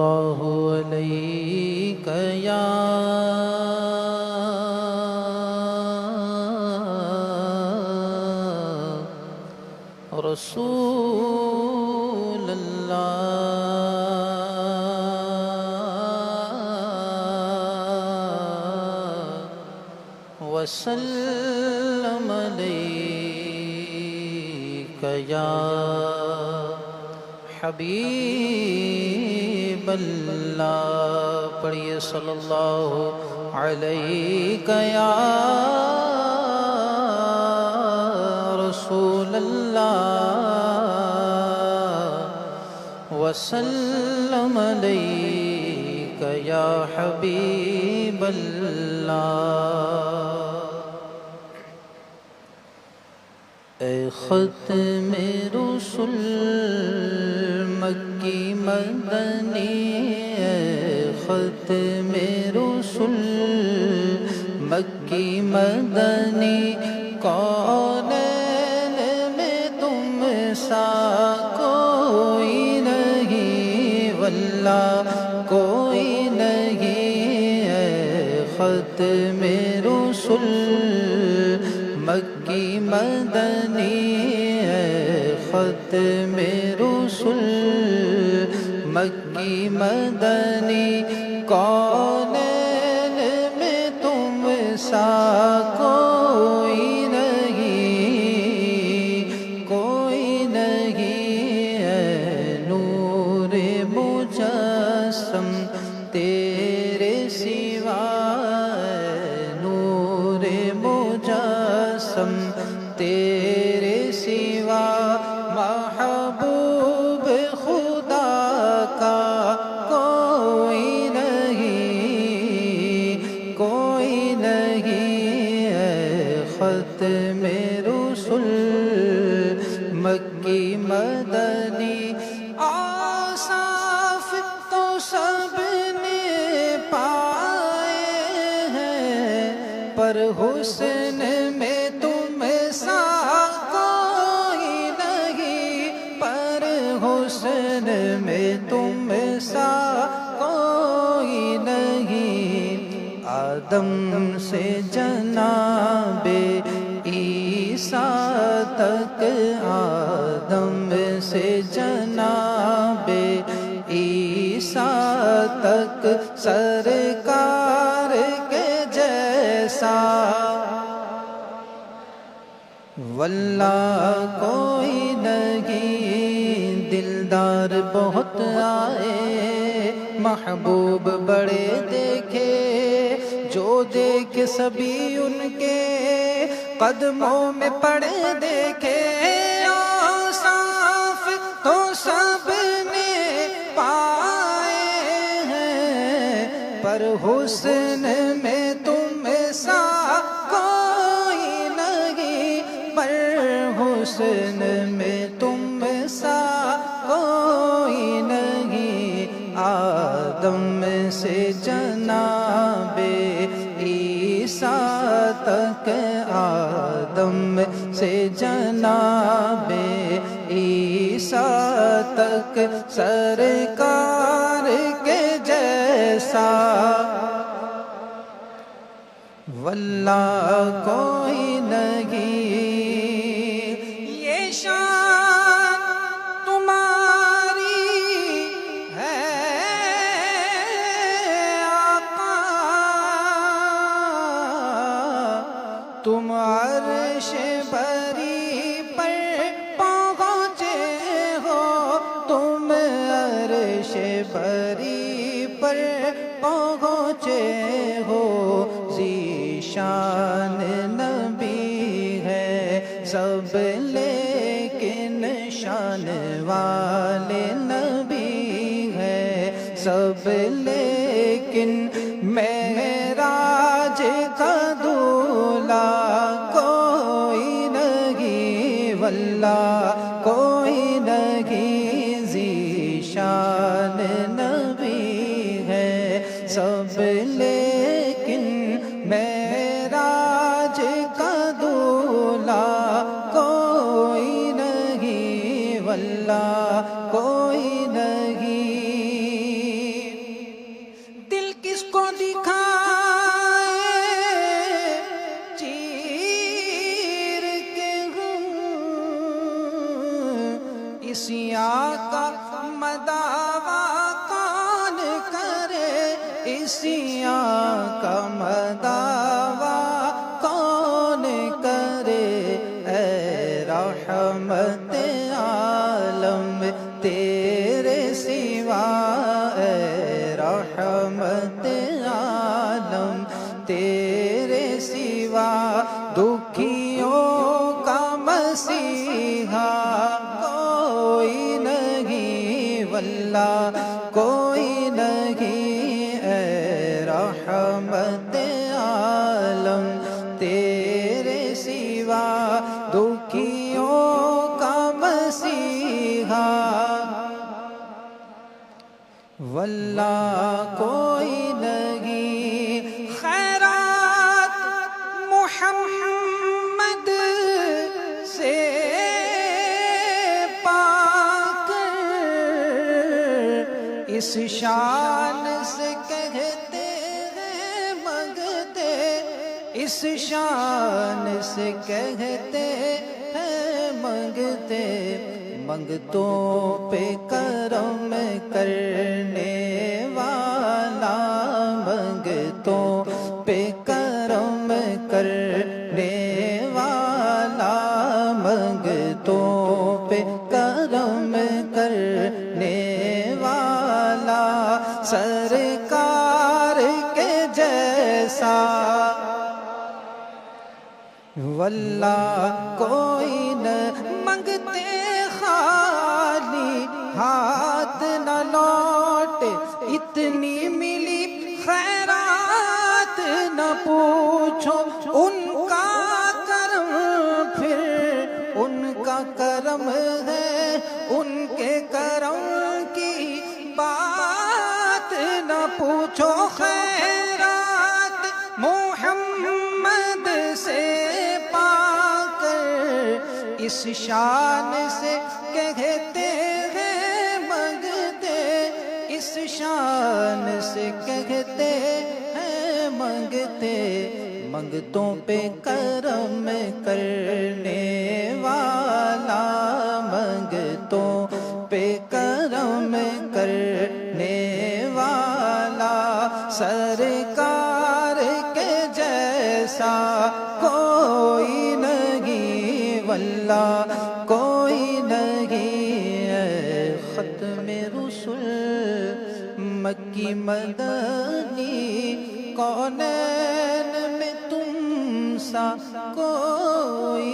اللہ علیک یا رسول اللہ وسلم علیک یا حبیب اللہ پڑھیے صلی اللہ علیہ یا رسول اللہ وسلم علیک یا حبیب اللہ اے ختم رسل مکی مدنی اے ختم رسل مکی مدنی کونین میں تم سا کوئی نہیں واللہ کوئی نہیں اے ختم رسل مکی مدنی اے ختم رسل مکی مدنی کونین میں تم سا کوئی نہیں اے نور مجسم تیرے سوا نور مجسم تیرے سوا محبوب خدا کا کوئی نہیں اے ختم رسل مکی مدنی اوصاف تو سب نے پائے ہیں پر حسن میں تم سا کوئی نہیں پر حسن میں تم سا کوئی نہیں آدم سے جناب عیسیٰ تک آدم سے جناب عیسیٰ تک سرکار کے جیسا واللہ کوئی نہیں دلدار بہت آئے محبوب بڑے دیکھے جو دیکھے سبھی ان کے قدموں میں پڑے دیکھے اوصاف تو سب نے پائے ہیں پر حسن میں تم سا کوئی نہیں پر حسن میں تم سا کوئی نہیں آدم سے جناب عیسیٰ تک آدم سے جناب عیسیٰ تک سرکار کے جیسا واللہ کوئی نہیں یہ شان تمہاری ہے آقا تم عرش بری پر پہنچے ہو تم عرش بری پر پہنچے ہو ذیشان نبی ہے سب لیکن شان والے نبی ہے سب لیکن معراج کا دولہ کوئی نہیں واللہ کوئی نہیں ذیشان نبی ہے سب لیکن معراج کا دولہ کوئی نہیں واللہ کوئی نہیں عیسیاں کا مداوا کون کرے اے رحمت عالم تیرے سوا اے رحمت عالم تیرے سوا دکھیوں کا مسیحا کوئی نہیں واللہ کوئی نہیں اے رحمت عالم تیرے سوا دکھیوں کا مسیحا واللہ کوئی نہیں خیرات محمد سے پا کر اس شان سے کہتے ہیں منگتے اس شان سے کہتے ہیں منگتے منگتوں پہ کرم کرنے والا منگتوں پہ کرم کرنے والا منگتوں پہ کرم کرنے والا سرکار کے جیسا واللہ کوئی نہ منگتے خالی ہاتھ نہ لوٹے اتنی ملی خیرات نہ پوچھو ان کا کرم پھر ان کا کرم ہے ان کے کرم کی بات نہ پوچھو خیرات محمد سے پا کر اس شان سے کہتے ہیں منگتے اس شان سے کہتے ہیں منگتے منگتوں پہ کرم کرنے والا منگتوں پہ کرم کرنے والا سرکار کے جیسا کوئی نہیں واللہ کوئی نہیں اے ختم رسل مکی مدنی کونین میں تم سا کوئی